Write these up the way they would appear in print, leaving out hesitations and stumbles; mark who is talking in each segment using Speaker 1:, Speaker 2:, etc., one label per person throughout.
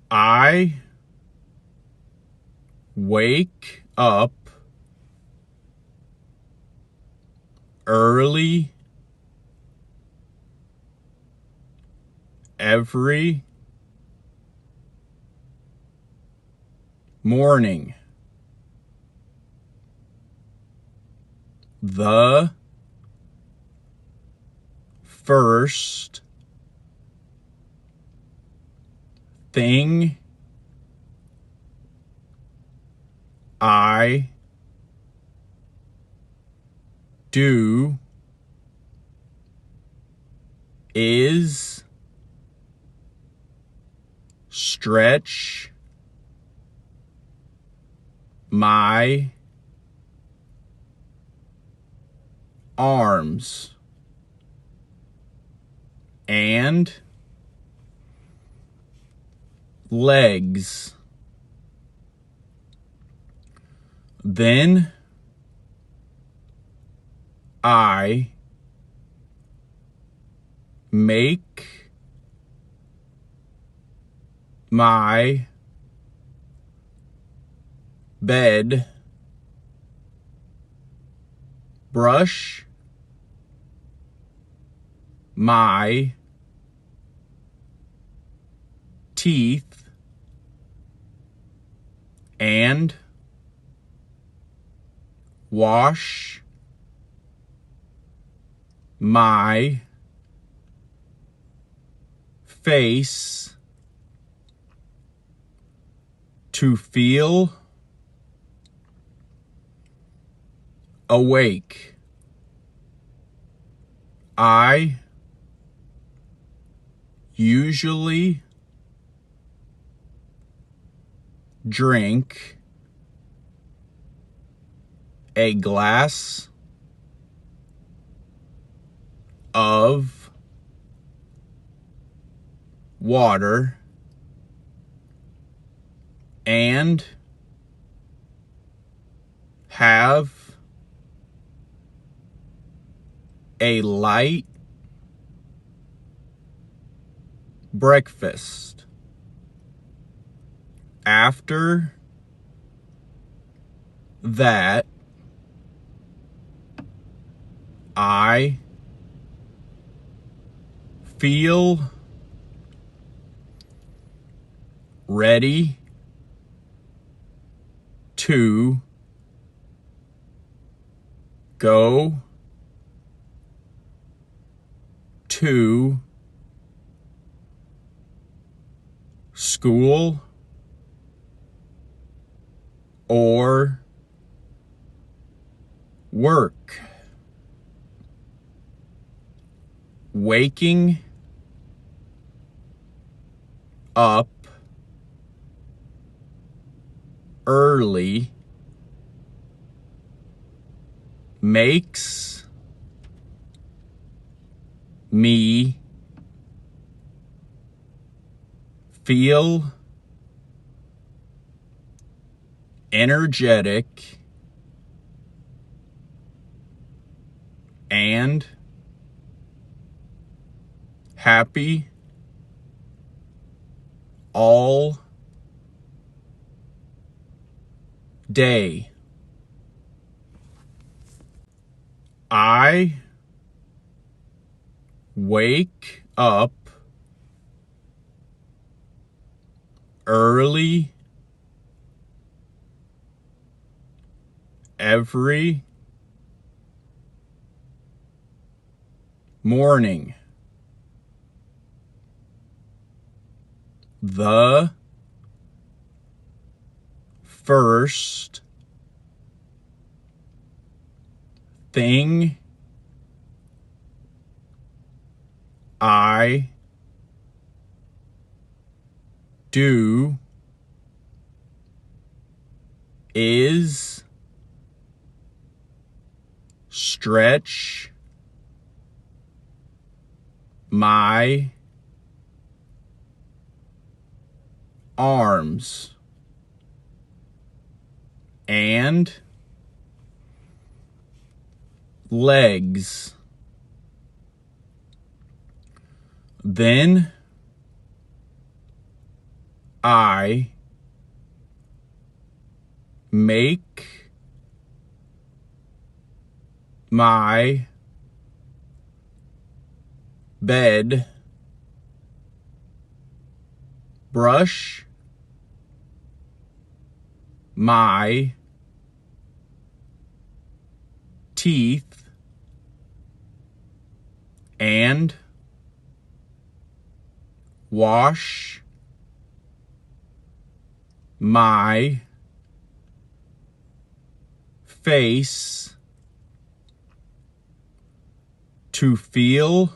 Speaker 1: I wake up early every morning. The first thing I do is stretch my arms and legs. Then I make my bed, brush my teeth, and wash my face to feel awake. I usually drink a glass of water and have a light breakfast. After that, I feel ready to go to school or work. Waking up early makes me feel energetic and happy all day. I wake up early every morning. The first thing I do is stretch my arms and legs. Then I make my bed, brush my teeth, and wash my face to feel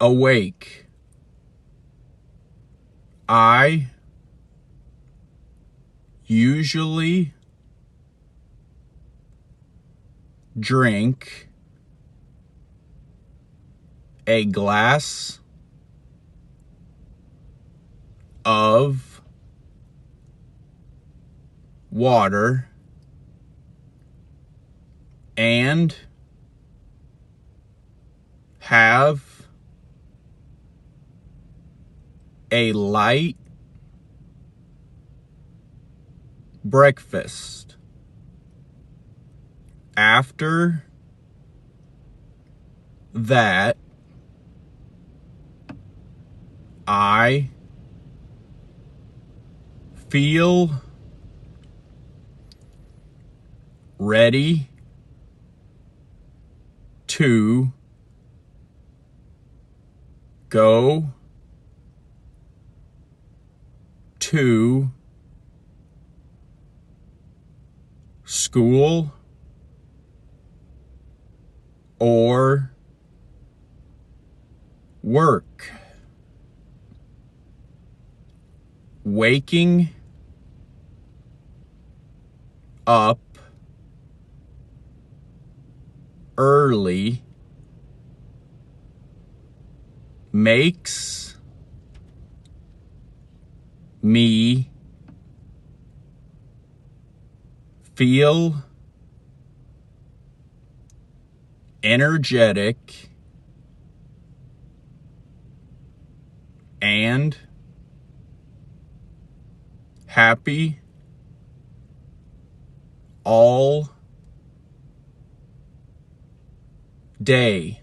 Speaker 1: awake. I usually drink a glass of water and have a light breakfast. After that, I feel ready to go to school or work. Waking up early makes me feel energetic and happy all day.